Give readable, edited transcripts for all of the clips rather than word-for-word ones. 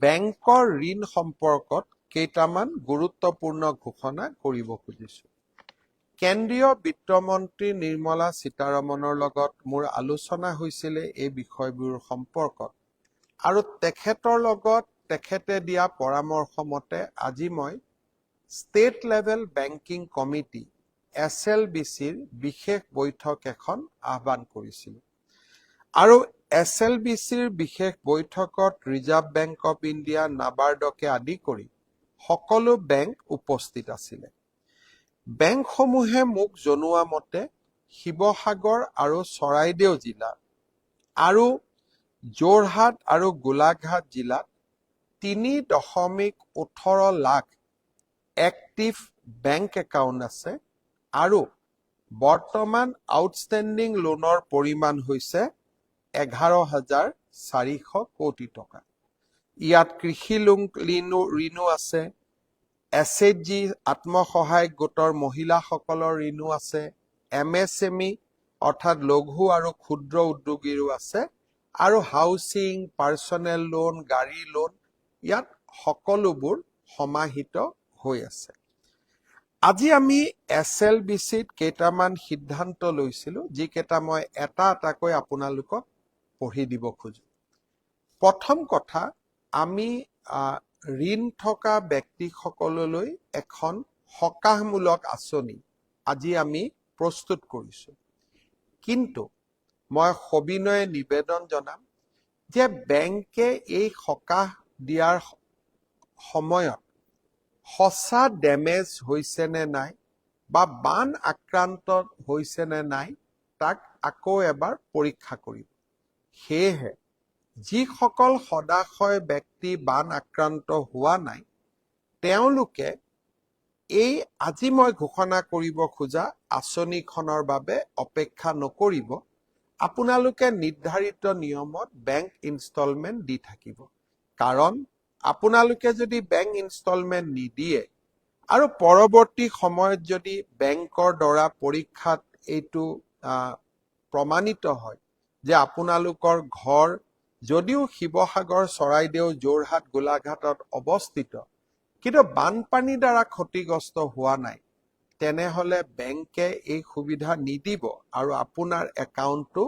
বেংকৰ ঋণ সম্পৰ্কত কেইটামান গুৰুত্বপূৰ্ণ ঘোষণা কৰিব খুজিছো। কেন্দ্ৰীয় বিত্তমন্ত্ৰী নিৰ্মলা সীতাৰমণৰ লগত মোৰ আলোচনা হৈছিলে এই বিষয়বোৰ সম্পৰ্কত আৰু তেখেতৰ লগত তেখেতে দিয়া পৰামৰ্শ মতে আজি মই ষ্টেট লেভেল বেংকিং কমিটি SLBCৰ বিশেষ বৈঠক এখন আহ্বান কৰিছিলোঁ আৰু SLBCৰ বিশেষ বৈঠকত ৰিজাৰ্ভ বেংক অফ ইণ্ডিয়া, নাবাৰ্ডকে আদি কৰি সকলো বেংক উপস্থিত আছিলে। বেংকসমূহে মোক জনোৱা মতে শিৱসাগৰ আৰু চৰাইদেউ জিলা আৰু যোৰহাট আৰু গোলাঘাট জিলাত 3.18 লাখ এক্টিভ বেংক একাউণ্ট আছে আৰু বৰ্তমান আউটষ্টেণ্ডিং লোনৰ পৰিমাণ হৈছে 11,400 কোটি টকা। ইয়াত কৃষি ঋণো আছে, SHG আত্মসহায়ক গোটৰ মহিলাসকলৰ ঋণো আছে, MSME অৰ্থাৎ লঘু আৰু ক্ষুদ্ৰ উদ্যোগীৰো আছে আৰু হাউচিং, পাৰ্চনেল লোন, গাড়ী লোন ইয়াত সকলোবোৰ সমাহিত হৈ আছে। আজি আমি SLBCত কেইটামান সিদ্ধান্ত লৈছিলোঁ, যিকেইটা মই এটা এটাকৈ আপোনালোকক পঢ়ি দিব খোজো। প্ৰথম কথা, আমি ঋণ থকা ব্যক্তিসকললৈ এখন সকাহমূলক আঁচনি আজি আমি প্ৰস্তুত কৰিছোঁ। কিন্তু মই সবিনয়ে নিবেদন জনাম যে বেংকে এই সকাহ দিয়াৰ সময়ত সঁচা ডেমেজ হৈছে নে নাই বা বান আক্ৰান্ত হৈছে নে নাই তাক আকৌ এবাৰ পৰীক্ষা কৰিব। সেয়েহে যিসকল সদাশয় ব্যক্তি বান আক্ৰান্ত হোৱা নাই তেওঁলোকে এই আজি মই ঘোষণা কৰিব খোজা আঁচনিখনৰ বাবে অপেক্ষা নকৰিব। আপোনালোকে নিৰ্ধাৰিত নিয়মত বেংক ইনষ্টলমেণ্ট দি থাকিব। কাৰণ আপোনালোকে যদি বেংক ইনষ্টলমেণ্ট নিদিয়ে আৰু পৰৱৰ্তী সময়ত যদি বেংকৰ দ্বাৰা পৰীক্ষাত এইটো প্ৰমাণিত হয় যে আপোনালোকৰ ঘৰ যদিও শিৱসাগৰ, চৰাইদেউ, যোৰহাট, গোলাঘাটত অৱস্থিত কিন্তু বানপানীৰ দ্বাৰা ক্ষতিগ্ৰস্ত হোৱা নাই, তেনেহলে বেংকে এই সুবিধা নিদিব আৰু আপোনাৰ একাউণ্টটো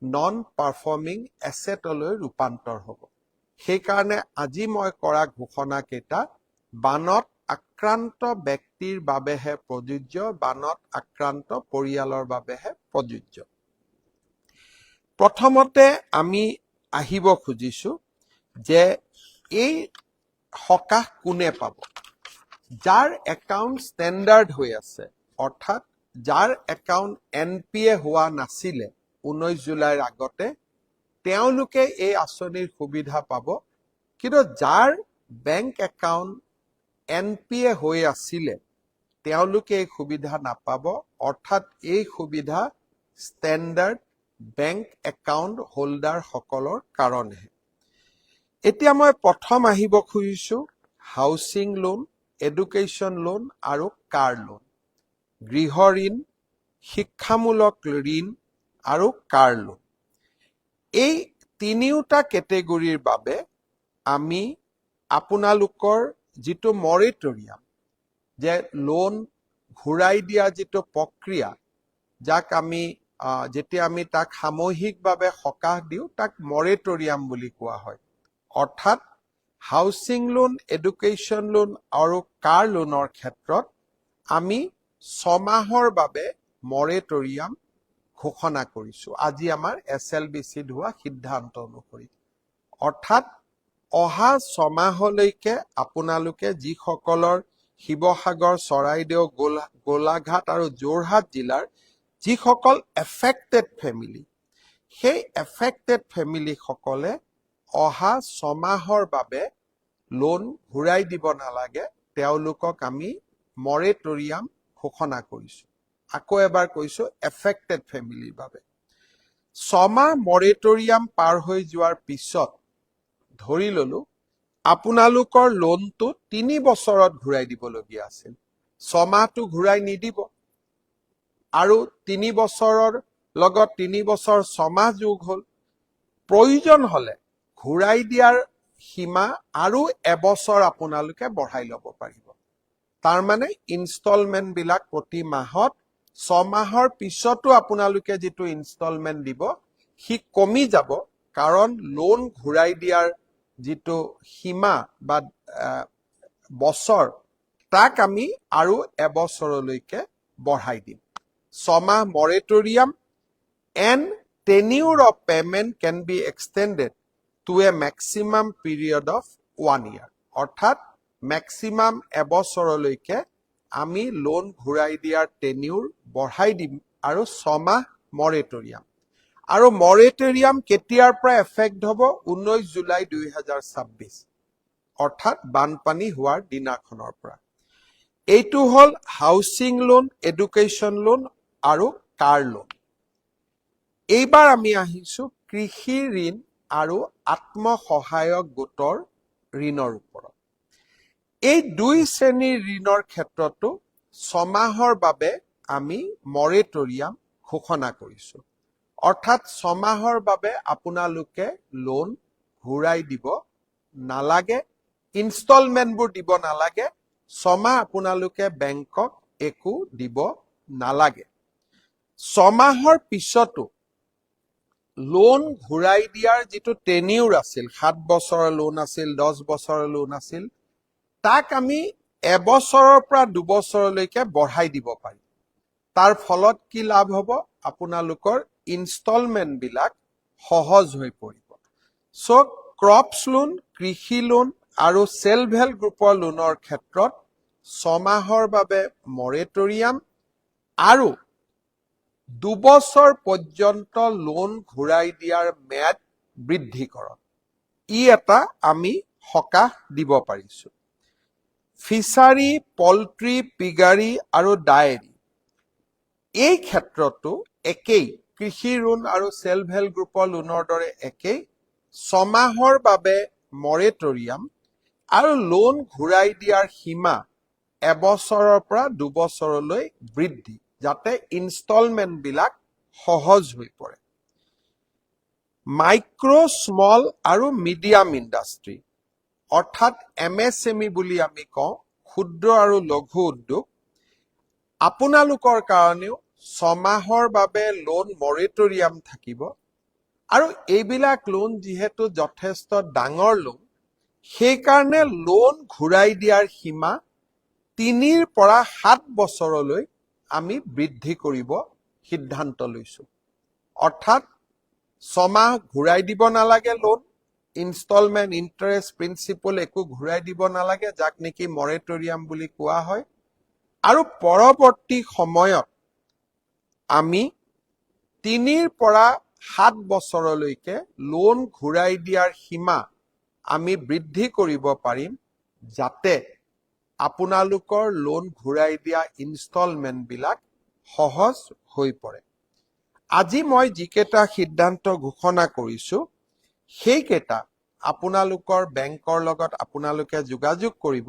নন পাৰফৰ্মিং এছেটলৈ ৰূপান্তৰ হ'ব। সেইকাৰণে আজি মই কৰা ঘোষণা কেইটা বানত আক্ৰান্ত ব্যক্তিৰ বাবেহে প্ৰযোজ্য, বানত আক্ৰান্ত পৰিয়ালৰ বাবেহে প্ৰযোজ্য। প্ৰথমতে আমি আহিব খুজিছো যে এই সকাহ কোনে পাব? যাৰ একাউণ্ট ষ্টেণ্ডাৰ্ড হৈ আছে, অৰ্থাৎ যাৰ একাউণ্ট NPA হোৱা নাছিলে 19 জুলাইৰ আগতে, তেওঁলোকে এই আঁচনিৰ সুবিধা পাব। কিন্তু যাৰ বেংক একাউণ্ট NPA হৈ আছিলে তেওঁলোকে এই সুবিধা নাপাব, অৰ্থাৎ এই সুবিধা ষ্টেণ্ডাৰ্ড বেংক একাউণ্ট হোল্ডাৰ সকলৰ কাৰণেহে। এতিয়া মই প্ৰথম আহিব খুজিছো হাউচিং লোন, এডুকেশ্যন লোন আৰু কাৰ লোন। গৃহ ঋণ, শিক্ষামূলক ঋণ আৰু কাৰ লোন, এই তিনিওটা কেটেগৰীৰ বাবে আমি আপোনালোকৰ যিটো মৰেটৰিয়াম, যে লোন ঘূৰাই দিয়া যিটো প্ৰক্ৰিয়া, যাক আমি যেতিয়া আমি তাক সামূহিকভাৱে সকাহ দিওঁ তাক মৰেটৰিয়াম বুলি কোৱা হয়। অৰ্থাৎ হাউচিং লোন, এডুকেশ্যন লোন আৰু কাৰ লোনৰ ক্ষেত্ৰত আমি 6 মাহৰ বাবে মৰেটৰিয়াম ঘোষণা কৰিছো আজি আমাৰ SLBCত হোৱা সিদ্ধান্ত অনুসৰি। অৰ্থাৎ অহা 6 মাহলৈকে আপোনালোকে যিসকলৰ শিৱসাগৰ, চৰাইদেউ, গোলাঘাট আৰু যোৰহাট জিলাৰ যিসকল এফেক্টেড ফেমিলি, সেই এফেক্টেড ফেমিলিসকলে অহা 6 মাহৰ বাবে লোন ঘূৰাই দিব নালাগে, তেওঁলোকক আমি মৰেটৰিয়াম ঘোষণা কৰিছো। আকৌ এবাৰ কৈছো, এফেক্টেড ফেমিলিৰ বাবে 6 মাহ মৰেটৰিয়াম পাৰ হৈ যোৱাৰ পিছত ধৰি ললো আপোনালোকৰ লোনটো 3 বছৰত ঘূৰাই দিবলগীয়া আছিল, 6 মাহটো ঘূৰাই নিদিব আৰু 3 বছৰৰ লগত 3 বছৰ 6 মাহ যোগ হ'ল। প্ৰয়োজন হলে ঘূৰাই দিয়াৰ সীমা আৰু এবছৰ আপোনালোকে বঢ়াই ল'ব পাৰিব তাৰ মানে ইনষ্টলমেন্ট বিলাক প্ৰতি মাহত 6 মাহৰ পিছতো আপোনালোকে যিটো ইনষ্টলমেন্ট দিব সি কমি যাব কাৰণ লোন ঘূৰাই দিয়াৰ যিটো সীমা বা বছৰ তাক আমি আৰু এবছৰলৈকে বঢ়াই দিম 6 মাহ moratorium and tenure of payment can be extended to a maximum period of 1 year. অৰ্থাৎ maximum এবছৰলৈকে আমি লোন ঘূৰাই দিয়াৰ tenure বঢ়াই দিম আৰু 6 মাহ মৰেটৰিয়াম আৰু মৰেটৰিয়াম কেতিয়াৰ পৰা এফেক্ট হ'ব 19 জুলাই 2026 অৰ্থাৎ বানপানী হোৱাৰ দিনাখনৰ পৰা এইটো হ'ল হাউচিং লোন এডুকেশ্যন লোন আৰু কাৰ লোন এইবাৰ আমি আহিছো কৃষি ঋণ আৰু আত্মসহায়ক গোটৰ ঋণৰ ওপৰত এই দুই শ্ৰেণীৰ ঋণৰ ক্ষেত্ৰতো 6 মাহৰ বাবে আমি মৰেটৰিয়াম ঘোষণা কৰিছো অৰ্থাৎ 6 মাহৰ বাবে আপোনালোকে লোন ঘূৰাই দিব নালাগে ইনষ্টলমেন্টবোৰ দিব নালাগে 6 মাহ আপোনালোকে বেংকক একো দিব নালাগে 6 মাহৰ পিছতো লোন ঘূৰাই দিয়াৰ যিটো টেনিউৰ আছিল 7 বছৰৰ লোন আছিল 10 বছৰৰ লোন আছিল তাক আমি এবছৰৰ পৰা 2 বছৰলৈকে বঢ়াই দিব পাৰি তাৰ ফলত কি লাভ হ'ব আপোনালোকৰ ইনষ্টলমেন্ট বিলাক সহজ হৈ পৰিব সো ক্ৰপছ লোন কৃষি লোন আৰু সেলফ হেল্প গ্ৰুপৰ লোনৰ ক্ষেত্ৰত 6 মাহৰ বাবে মৰেটৰিয়াম আৰু 2 বছৰ পৰ্যন্ত লোন ঘূৰাই দিয়াৰ ম্যাদ বৃদ্ধিকৰণ ই এটা আমি সকাহ দিব পাৰিছো ফিচাৰী পল্ট্ৰি পিগাৰী আৰু ডায়েৰী এই ক্ষেত্ৰতো একেই কৃষি ঋণ আৰু সেলফ হেল্প গ্ৰুপৰ লোনৰ দৰে একেই 6 মাহৰ বাবে মৰেটৰিয়াম আৰু লোন ঘূৰাই দিয়াৰ সীমা এবছৰৰ পৰা 2 বছৰলৈ বৃদ্ধি যাতে ইনষ্টলমেন্ট বিলাক সহজ হৈ পৰে মাইক্ৰো স্মল আৰু মিডিয়াম ইণ্ডাষ্ট্ৰী অৰ্থাৎ এমএসএমই বুলি আমি কওঁ ক্ষুদ্ৰ আৰু লঘু উদ্যোগ আপোনালোকৰ কাৰণেও 6 মাহৰ বাবে লোন মৰেটৰিয়াম থাকিব আৰু এইবিলাক লোন যিহেতু যথেষ্ট ডাঙৰ লোন সেই কাৰণে লোন ঘূৰাই দিয়াৰ সীমা 3 পৰা 7 বছৰলৈ আমি বৃদ্ধি কৰিব সিদ্ধান্ত লৈছো অৰ্থাৎ 6 মাহ ঘূৰাই দিব নালাগে লোন ইনষ্টলমেন্ট ইন্টাৰেষ্ট প্ৰিন্সিপল একো ঘূৰাই দিব নালাগে যাক নেকি মৰেটৰিয়াম বুলি কোৱা হয় আৰু পৰৱৰ্তী সময়ত আমি 3 পৰা 7 বছৰলৈকে লোন ঘূৰাই দিয়াৰ সীমা আমি বৃদ্ধি কৰিব পাৰিম যাতে আপোনালোকৰ লোন ঘূৰাই দিয়া ইনষ্টলমেন্ট বিলাক সহজ হৈ পৰে আজি মই যিকেইটা সিদ্ধান্ত ঘোষণা কৰিছো সেইকেইটা আপোনালোকৰ বেংকৰ লগত আপোনালোকে যোগাযোগ কৰিব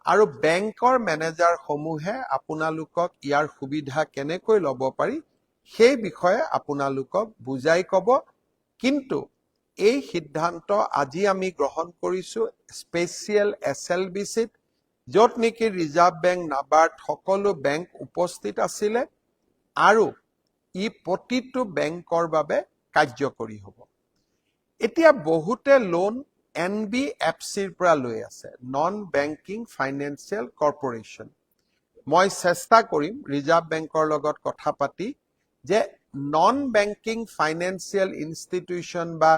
আৰু বেংকৰ মেনেজাৰ সমূহে আপোনালোকক ইয়াৰ সুবিধা কেনেকৈ ল'ব পাৰি সেই বিষয়ে আপোনালোকক বুজাই ক'ব কিন্তু এই সিদ্ধান্ত আজি আমি গ্ৰহণ কৰিছো স্পেচিয়েল এছএলবিচিত য'ত নেকি ৰিজাৰ্ভ বেংক নাবাৰ্ড সকলো বেংক উপস্থিত আছিলে আৰু ই প্ৰতিটো বেংকৰ বাবে কাৰ্যকৰী হ'ব এতিয়া বহুতে লোন এনবিএফচিৰ পৰা লৈ আছে নন বেংকিং ফাইনেন্সিয়েল কৰ্পোৰেচন মই চেষ্টা কৰিম ৰিজাৰ্ভ বেংকৰ লগত কথা পাতি যে নন বেংকিং ফাইনেন্সিয়েল ইনষ্টিটিউচন বা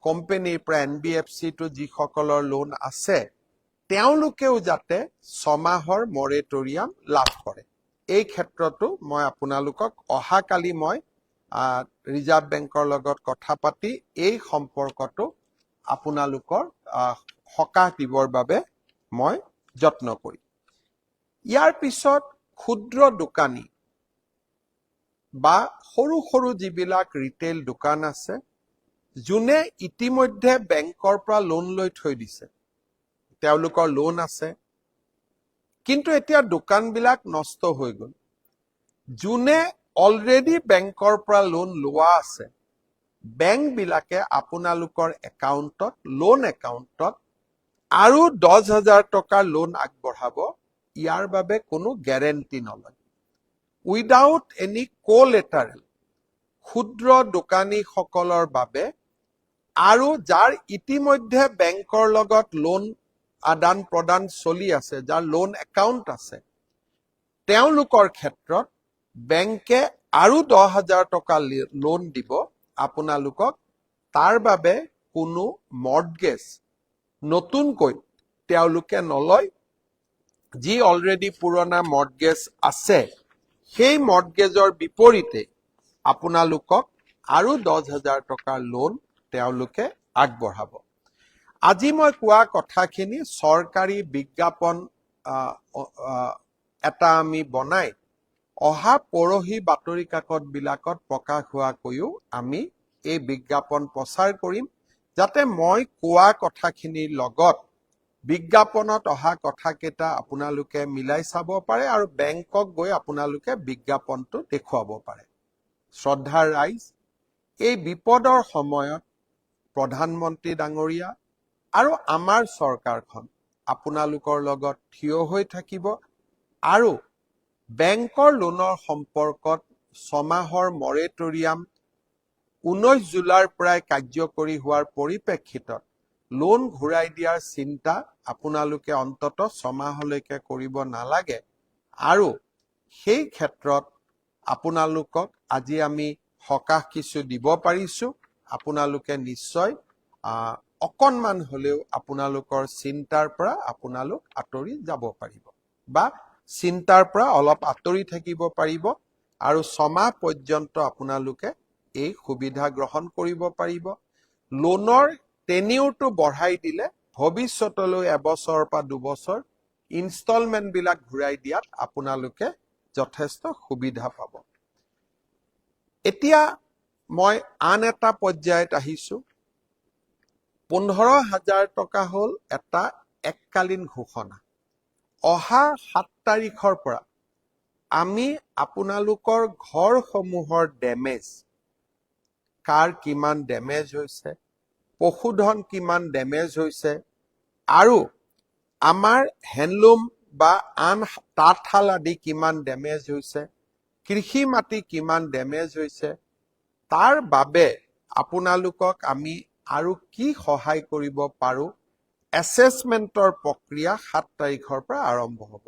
কোম্পানীৰ পৰা এনবিএফচি টু যিসকলৰ লোন আছে তেওঁলোকেও যাতে 6 মাহৰ মৰেটৰিয়াম লাভ কৰে এই ক্ষেত্ৰতো মই আপোনালোকক অহাকালি মই ৰিজাৰ্ভ বেংকৰ লগত কথা পাতি এই সম্পৰ্কটো আপোনালোকৰ সকাহ দিবৰ বাবে মই যত্ন কৰিম ইয়াৰ পিছত ক্ষুদ্ৰ দোকানী বা সৰু সৰু যিবিলাক ৰিটেইল দোকান আছে যোনে ইতিমধ্যে বেংকৰ পৰা লোন লৈ থৈ দিছে তেওঁলোকৰ লোন আছে কিন্তু এতিয়া দোকানবিলাক নষ্ট হৈ গ'ল যোনে অলৰেডি বেংকৰ পৰা লোন লোৱা আছে বেংকবিলাকে আপোনালোকৰ একাউণ্টত, লোন একাউণ্টত আৰু 10,000 টকাৰ লোন আগবঢ়াব। ইয়াৰ বাবে কোনো গেৰেণ্টি নলয়। উইদাউট এনি কোলেটাৰেল ক্ষুদ্ৰ দোকানীসকলৰ বাবে আৰু যাৰ ইতিমধ্যে বেংকৰ লগত লোন আদান প্ৰদান চলি আছে, যাৰ লোন একাউণ্ট আছে, তেওঁলোকৰ ক্ষেত্ৰত বেংকে আৰু 10,000 টকা লোন দিব আপোনালোকক। তাৰ বাবে কোনো মৰ্টগেজ নতুনকৈ তেওঁলোকে নলয়। যি অলৰেডি পুৰণা মৰ্টগেজ আছে, সেই মৰ্টগেজৰ বিপৰীতে আপোনালোকক আৰু 10,000 টকাৰ লোন তেওঁলোকে আগবঢ়াব। আজি মই কোৱা কথাখিনি চৰকাৰী বিজ্ঞাপন এটা আমি বনাই অহা পৰহি বাতৰি কাকতবিলাকত প্ৰকাশ হোৱাকৈও আমি এই বিজ্ঞাপন প্ৰচাৰ কৰিম, যাতে মই কোৱা কথাখিনিৰ লগত বিজ্ঞাপনত অহা কথাকেইটা আপোনালোকে মিলাই চাব পাৰে আৰু বেংকক গৈ আপোনালোকে বিজ্ঞাপনটো দেখুৱাব পাৰে। শ্ৰদ্ধাৰ ৰাইজ, এই বিপদৰ সময়ত প্ৰধানমন্ত্ৰী ডাঙৰীয়া আৰু আমাৰ চৰকাৰখন আপোনালোকৰ লগত থিয় হৈ থাকিব আৰু বেংকৰ লোনৰ সম্পৰ্কত 6 মাহৰ মৰেটৰিয়াম 19 জুলাইৰ পৰাই কাৰ্যকৰী হোৱাৰ পৰিপ্ৰেক্ষিতত লোন ঘূৰাই দিয়াৰ চিন্তা আপোনালোকে অন্তত 6 মাহলৈকে কৰিব নালাগে। আৰু সেই ক্ষেত্ৰত আপোনালোকক আজি আমি সকাহ কিছু দিব পাৰিছো। আপোনালোকে নিশ্চয় অকণমান হলেও আপোনালোকৰ চিন্তাৰ পৰা আপোনালোক আঁতৰি যাব পাৰিব বা চিন্তাৰ পৰা অলপ আঁতৰি থাকিব পাৰিব আৰু 6 মাহ পৰ্যন্ত আপোনালোকে এই সুবিধা গ্ৰহণ কৰিব পাৰিব। লোনৰ টেনিউৰটো বঢ়াই দিলে ভৱিষ্যতলৈ এবছৰ বা 2 বছৰ ইনষ্টলমেণ্টবিলাক ঘূৰাই দিয়াত আপোনালোকে যথেষ্ট সুবিধা পাব। এতিয়া মই আন এটা পৰ্যায়ত আহিছো। 15,000 টকা হ'ল এটা এককালীন ঘোষণা। অহা 7 তাৰিখৰ পৰা আমি আপোনালোকৰ ঘৰসমূহৰ ডেমেজ, কাৰ কিমান ডেমেজ হৈছে, পশুধন কিমান ডেমেজ হৈছে আৰু আমাৰ হেণ্ডলুম বা আন তাঁতশাল আদি কিমান ডেমেজ হৈছে, কৃষি মাটি কিমান ডেমেজ হৈছে, তাৰ বাবে আপোনালোকক আমি আৰু কি সহায় কৰিব পাৰো, এছেছমেণ্টৰ প্ৰক্ৰিয়া 7 তাৰিখৰ পৰা আৰম্ভ হ'ব।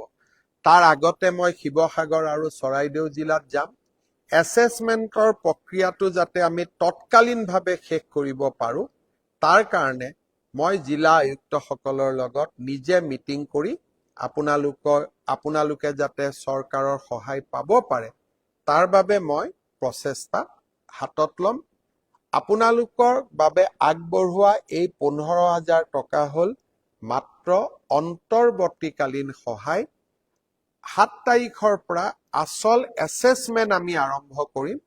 তাৰ আগতে মই শিৱসাগৰ আৰু চৰাইদেউ জিলাত যাম। এছেছমেণ্টৰ প্ৰক্ৰিয়াটো যাতে আমি তৎকালীনভাৱে শেষ কৰিব পাৰো, তাৰ কাৰণে মই জিলা আয়ুক্তসকলৰ লগত নিজে মিটিং কৰি আপোনালোকে যাতে চৰকাৰৰ সহায় পাব পাৰে, তাৰ বাবে মই প্ৰচেষ্টা হাতত ল'ম। আপোনালোকৰ বাবে আগবঢ়োৱা এই 15,000 টকা হ'ল মাত্ৰ অন্তৰ্বৰ্তীকালীন সহায়। 7 তাৰিখৰ পৰা আচল এছেছমেণ্ট আমি আৰম্ভ কৰিম,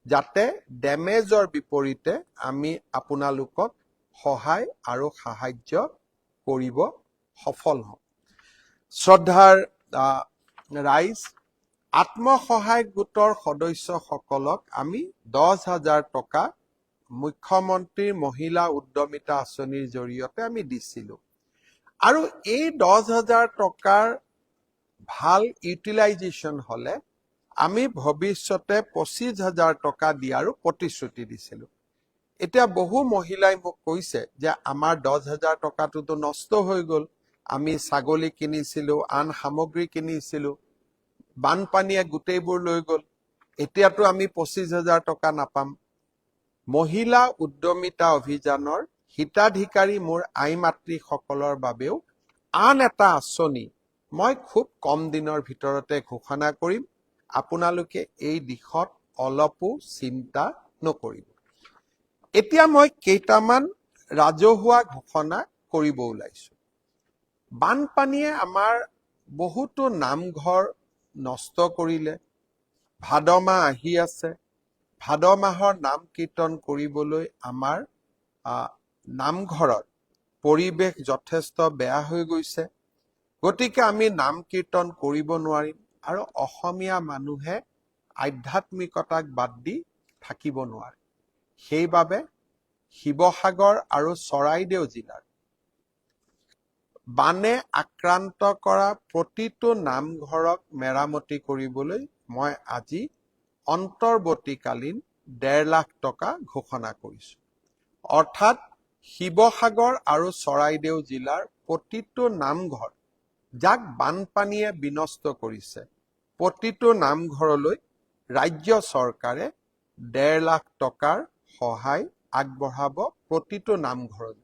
যাতে ডেমেজৰ বিপৰীতে আমি আপোনালোকক সহায় আৰু সাহায্য কৰিব সফল হওঁ। শ্ৰদ্ধাৰ ৰাইজ, আত্মসহায়ক গোটৰ সদস্যসকলক আমি 10,000 টকা মুখ্যমন্ত্ৰীৰ মহিলা উদ্যমিতা আঁচনিৰ জৰিয়তে আমি দিছিলো আৰু এই 10,000 টকাৰ ভাল ইউটিলাইজেশ্যন হলে আমি ভৱিষ্যতে 25,000 টকা দিয়াৰো প্ৰতিশ্ৰুতি দিছিলো। এতিয়া বহু মহিলাই মোক কৈছে যে আমাৰ 10,000 টকাটোতো নষ্ট হৈ গ'ল, আমি ছাগলী কিনিছিলো, আন সামগ্ৰী কিনিছিলো, বানপানীয়ে গোটেইবোৰ লৈ গ'ল, এতিয়াতো আমি 25,000 টকা নাপাম। মহিলা উদ্যমিতা অভিযানৰ হিতাধিকাৰী মোৰ আই মাতৃসকলৰ বাবেও আন এটা আঁচনি মই খুব কম দিনৰ ভিতৰতে ঘোষণা কৰিম। আপোনালোকে এই দিশত অলপো চিন্তা নকৰিব। এতিয়া মই কেইটামান ৰাজহুৱা ঘোষণা কৰিব ওলাইছো। বানপানীয়ে আমাৰ বহুতো নামঘৰ নষ্ট কৰিলে। ভাদ মাহ আহি আছে। ভাদ মাহৰ নাম কীৰ্তন কৰিবলৈ আমাৰ নামঘৰত পৰিৱেশ যথেষ্ট বেয়া হৈ গৈছে। গতিকে আমি নাম কীৰ্তন কৰিব নোৱাৰিম আৰু অসমীয়া মানুহে আধ্যাত্মিকতাক বাদ দি থাকিব নোৱাৰে। সেইবাবে শিৱসাগৰ আৰু চৰাইদেউ জিলাৰ বানে আক্ৰান্ত কৰা প্ৰতিটো নামঘৰক মেৰামতি কৰিবলৈ মই আজি অন্তৰ্বৰ্তীকালীন 1.5 লাখ টকা ঘোষণা কৰিছো। অৰ্থাৎ শিৱসাগৰ আৰু চৰাইদেউ জিলাৰ প্ৰতিটো নামঘৰ যাক বানপানীয়ে বিনষ্ট কৰিছে, প্ৰতিটো নামঘৰলৈ ৰাজ্য চৰকাৰে 1.5 লাখ টকাৰ সহায় আগবঢ়াব প্ৰতিটো নামঘৰলৈ।